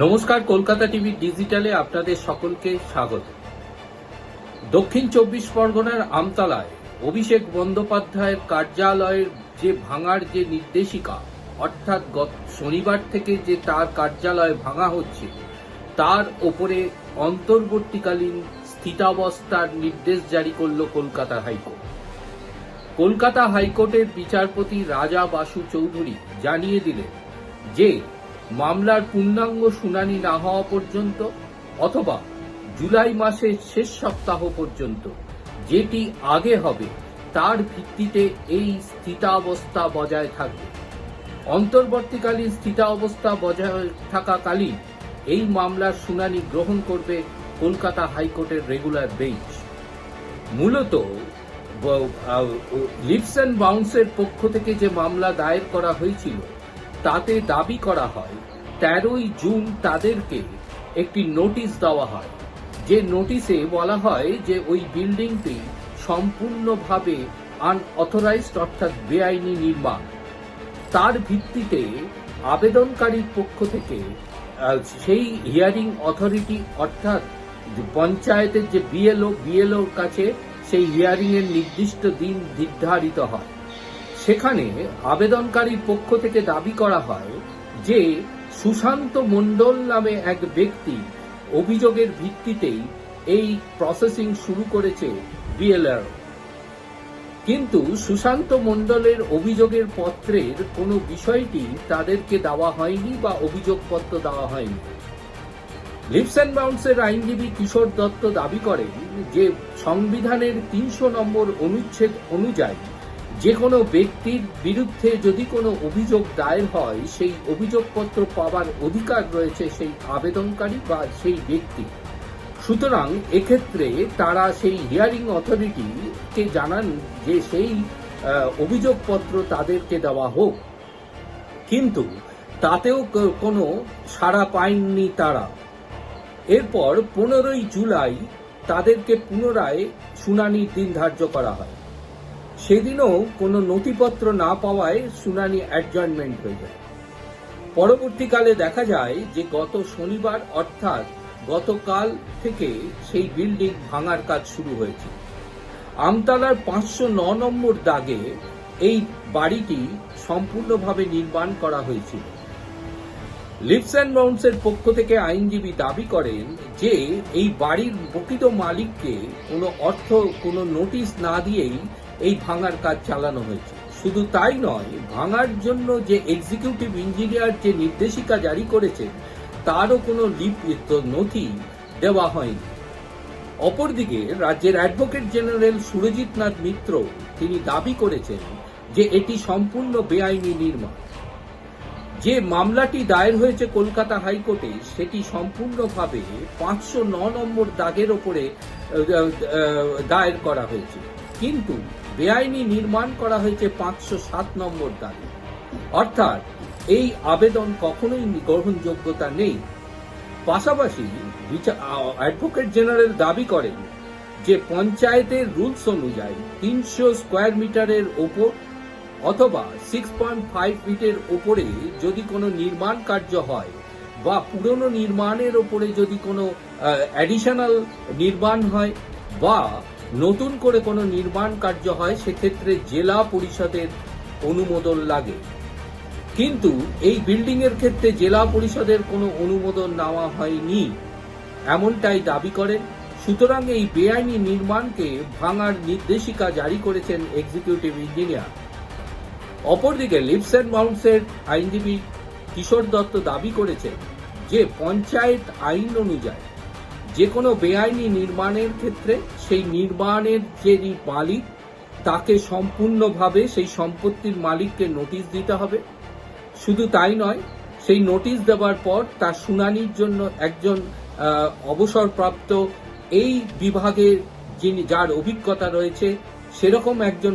নমস্কার, কলকাতা টিভি ডিজিটালে আপনাদের সকলকে স্বাগত। দক্ষিণ 24 পরগনার আমতলায় অভিষেক বন্দ্যোপাধ্যায়ের কার্যালয়ের যে ভাঙার যে নির্দেশিকা, অর্থাৎ গত শনিবার থেকে যে তার কার্যালয় ভাঙা হচ্ছে, তার ওপরে অন্তর্বর্তীকালীন স্থিতাবস্থার নির্দেশ জারি করল কলকাতা হাইকোর্ট। কলকাতা হাইকোর্টের বিচারপতি রাজা বাসু চৌধুরী জানিয়ে দিলেন যে মামলার পূর্ণাঙ্গ শুনানি না হওয়া পর্যন্ত অথবা জুলাই মাসের শেষ সপ্তাহ পর্যন্ত যেটি আগে হবে তার ভিত্তিতে এই স্থিতাবস্থা বজায় থাকবে। অন্তর্বর্তীকালীন স্থিতাবস্থা বজায় থাকাকালীন এই মামলার শুনানি গ্রহণ করবে কলকাতা হাইকোর্টের রেগুলার বেঞ্চ। মূলত লিপস অ্যান্ড বাউন্সের পক্ষ থেকে যে মামলা দায়ের করা হয়েছিল তাতে দাবি করা হয় 13ই জুন তাদেরকে একটি নোটিশ দেওয়া হয়, যে নোটিশে বলা হয় যে ওই বিল্ডিংটি সম্পূর্ণভাবে আনঅথরাইজড অর্থাৎ বেআইনি নির্মাণ। তার ভিত্তিতে আবেদনকারীর পক্ষ থেকে সেই হিয়ারিং অথরিটি অর্থাৎ পঞ্চায়েতের যে বিএলওর কাছে সেই হিয়ারিং এর নির্দিষ্ট দিন নির্ধারিত হয়। সেখানে আবেদনকারীর পক্ষ থেকে দাবি করা হয় যে সুশান্ত মণ্ডল নামে এক ব্যক্তি অভিযোগের ভিত্তিতেই এই প্রসেসিং শুরু করেছে বিএলআর। কিন্তু সুশান্ত মণ্ডলের অভিযোগের পত্রের কোনো বিষয়টি তাদেরকে দেওয়া হয়নি বা অভিযোগপত্র দেওয়া হয়নি। লিপস অ্যান্ড বাউন্সের আইনজীবী কিশোর দত্ত দাবি করেন যে সংবিধানের 300 নম্বর অনুচ্ছেদ অনুযায়ী যে কোনো ব্যক্তির বিরুদ্ধে যদি কোনো অভিযোগ দায়ের হয় সেই অভিযোগপত্র পাওয়ার অধিকার রয়েছে সেই আবেদনকারী বা সেই ব্যক্তি। সুতরাং এক্ষেত্রে তারা সেই হিয়ারিং অথরিটিকে জানান যে সেই অভিযোগপত্র তাদেরকে দেওয়া হোক, কিন্তু তাতেও কোনো সাড়া পায়নি তারা। এরপর 15ই জুলাই তাদেরকে পুনরায় শুনানির দিন ধার্য করা হয়। সেদিনও কোনো নথিপত্র না পাওয়ায় শুনানি অ্যাডজয়েন্টমেন্ট হয়ে যায়। পরবর্তীকালে দেখা যায় যে গত শনিবার অর্থাৎ গতকাল থেকে সেই বিল্ডিং ভাঙার কাজ শুরু হয়েছে। আমতলার 509 নম্বর দাগে এই বাড়িটি সম্পূর্ণভাবে নির্মাণ করা হয়েছিল। লিপস অ্যান্ড বাউন্সের পক্ষ থেকে আইনজীবী দাবি করেন যে এই বাড়ির প্রকৃত মালিককে কোনো নোটিশ না দিয়েই এই ভাঙার কাজ চালানো হয়েছে। শুধু তাই নয়, ভাঙার জন্য যে এক্সিকিউটিভ ইঞ্জিনিয়ার যে নির্দেশিকা জারি করেছেন তারও কোনো নথি দেওয়া হয়নি। অপরদিকে রাজ্যের অ্যাডভোকেট জেনারেল সুরজিৎ নাথ মিত্র তিনি দাবি করেছেন যে এটি সম্পূর্ণ বেআইনি নির্মাণ। যে মামলাটি দায়ের হয়েছে কলকাতা হাইকোর্টে সেটি সম্পূর্ণভাবে 509 নম্বর দাগের ওপরে দায়ের করা হয়েছে, কিন্তু বেআইনি নির্মাণ করা হয়েছে 507 নম্বর দাগে। অর্থাৎ এই আবেদন কখনোই গ্রহণযোগ্যতা নেই। পাশাপাশি অ্যাডভোকেট জেনারেল দাবি করেন যে পঞ্চায়েতের রুলস অনুযায়ী 300 স্কোয়ার মিটারের ওপর অথবা 6.5 ফিটের ওপরে যদি কোনো নির্মাণ কার্য হয় বা পুরনো নির্মাণের ওপরে যদি কোনো অ্যাডিশনাল নির্মাণ হয় বা নতুন করে কোনো নির্মাণ কার্য হয়, সেক্ষেত্রে জেলা পরিষদের অনুমোদন লাগে। কিন্তু এই বিল্ডিং এর ক্ষেত্রে জেলা পরিষদের কোনো অনুমোদন নেওয়া হয়নি, এমনটাই দাবি করেন। সুতরাং এই বেআইনি নির্মাণকে ভাঙার নির্দেশিকা জারি করেছেন এক্সিকিউটিভ ইঞ্জিনিয়ার। অপরদিকে লিপস অ্যান্ড বাউন্সের আইনজীবী কিশোর দত্ত দাবি করেছেন যে পঞ্চায়েত আইন অনুযায়ী যে কোনো বেআইনি নির্মাণের ক্ষেত্রে সেই নির্মাণের যে মালিক তাকে সম্পূর্ণভাবে সেই সম্পত্তির মালিককে নোটিশ দিতে হবে। শুধু তাই নয়, সেই নোটিশ দেওয়ার পর তার শুনানির জন্য একজন অবসরপ্রাপ্ত এই বিভাগের যার অভিজ্ঞতা রয়েছে সেরকম একজন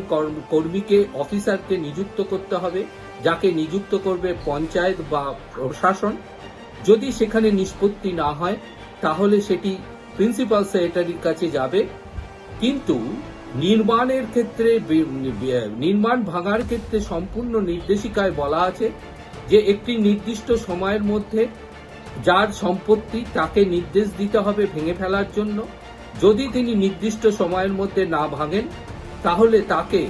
কর্মীকে অফিসারকে নিযুক্ত করতে হবে, যাকে নিযুক্ত করবে পঞ্চায়েত বা প্রশাসন। যদি সেখানে নিষ্পত্তি না হয় তাহলে সেটি প্রিন্সিপাল সেক্রেটারির কাছে যাবে। কিন্তু নির্মাণের ক্ষেত্রে নির্মাণ ভাঙার ক্ষেত্রে সম্পূর্ণ নির্দেশিকায় বলা আছে যে একটি নির্দিষ্ট সময়ের মধ্যে যার সম্পত্তি তাকে নির্দেশ দিতে হবে ভেঙে ফেলার জন্য। যদি তিনি নির্দিষ্ট সময়ের মধ্যে না ভাঙেন তাহলে তাকে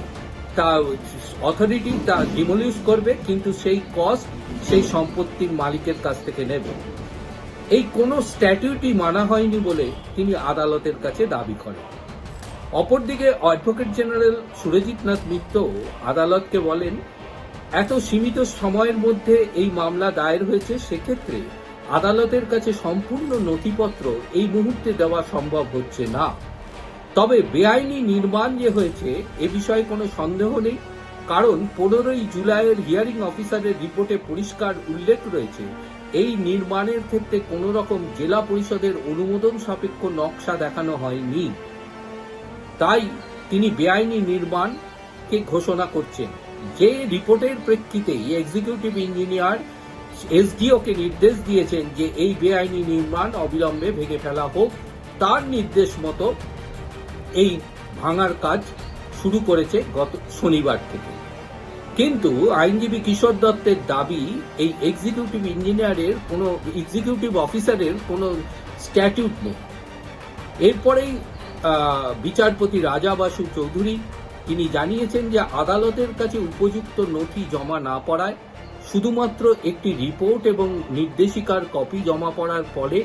অথরিটি তা ডিমলিশ করবে, কিন্তু সেই কস্ট সেই সম্পত্তির মালিকের কাছ থেকে নেবে। এই কোনো স্ট্যাটিউটই মানা হয়নি বলে তিনি আদালতের কাছে দাবি করেন। অপরদিকে অ্যাডভোকেট জেনারেল সুরজিৎ নাথ মিত্র আদালতকে বলেন, এত সীমিত সময়ের মধ্যে এই মামলা দায়ের হয়েছে, সেক্ষেত্রে আদালতের কাছে সম্পূর্ণ নথিপত্র এই মুহূর্তে দেওয়া সম্ভব হচ্ছে না। তবে বেআইনি নির্মাণ যে হয়েছে এ বিষয়ে কোনো সন্দেহ নেই, কারণ 15ই জুলাইয়ের হিয়ারিং অফিসারের রিপোর্টে পরিষ্কার উল্লেখ রয়েছে এই নির্মাণের ক্ষেত্রে কোনো রকম জেলা পরিষদের অনুমোদন সাপেক্ষ নকশা দেখানো হয়নি। তাই তিনি বেআইনি নির্মাণকে ঘোষণা করছেন। যে রিপোর্টের প্রেক্ষিতে এক্সিকিউটিভ ইঞ্জিনিয়ার এসডিওকে নির্দেশ দিয়েছেন যে এই বেআইনি নির্মাণ অবিলম্বে ভেঙে ফেলা হোক, তার নির্দেশ মতো এই ভাঙার কাজ শুরু করেছে গত শনিবার থেকে। কিন্তু আইনজীবী কিশোর দত্তের দাবি, এই এক্সিকিউটিভ ইঞ্জিনিয়ারের কোনো এক্সিকিউটিভ অফিসারের কোনো স্ট্যাটিউট নেই। এরপরেই বিচারপতি রাজা বাসু চৌধুরী তিনি জানিয়েছেন যে আদালতের কাছে উপযুক্ত নথি জমা না পড়ায়, শুধুমাত্র একটি রিপোর্ট এবং নির্দেশিকার কপি জমা পড়ার ফলে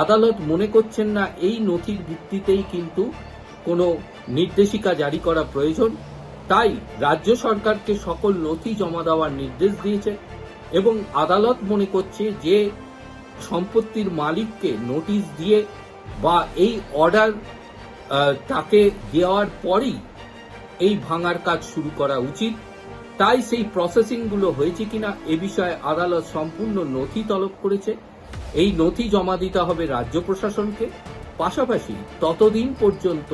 আদালত মনে করছেন না এই নথির ভিত্তিতেই কিন্তু কোনো নির্দেশিকা জারি করা প্রয়োজন। তাই রাজ্য সরকারকে সকল নথি জমা দেওয়ার নির্দেশ দিয়েছে এবং আদালত মনে করছে যে সম্পত্তির মালিককে নোটিশ দিয়ে বা এই অর্ডার তাকে দেওয়ার পরই এই ভাঙার কাজ শুরু করা উচিত। তাই সেই প্রসেসিংগুলো হয়েছে কিনা এ বিষয়ে আদালত সম্পূর্ণ নথি তলব করেছে। এই নথি জমা দিতে হবে রাজ্য প্রশাসনকে, পাশাপাশি ততদিন পর্যন্ত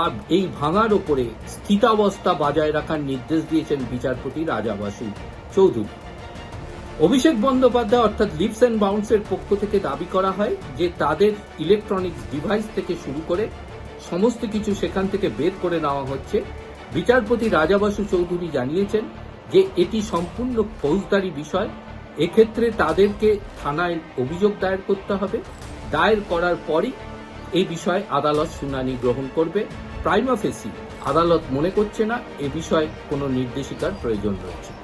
আর এই ভাঙার ওপরে স্থিতাবস্থা বজায় রাখার নির্দেশ দিয়েছেন বিচারপতি রাজা বাসু চৌধুরী। অভিষেক বন্দ্যোপাধ্যায় অর্থাৎ লিপস অ্যান্ড বাউন্সের পক্ষ থেকে দাবি করা হয় যে তাদের ইলেকট্রনিক্স ডিভাইস থেকে শুরু করে সমস্ত কিছু সেখান থেকে বের করে নেওয়া হচ্ছে। বিচারপতি রাজা বাসু চৌধুরী জানিয়েছেন যে এটি সম্পূর্ণ ফৌজদারি বিষয়, এক্ষেত্রে তাদেরকে থানায় অভিযোগ দায়ের করতে হবে। দায়ের করার পরই এই বিষয়ে আদালত শুনানি গ্রহণ করবে। প্রাইমা ফেসি আদালত মনে করছে না এ বিষয়ে কোনো নির্দেশিকার প্রয়োজন রয়েছে।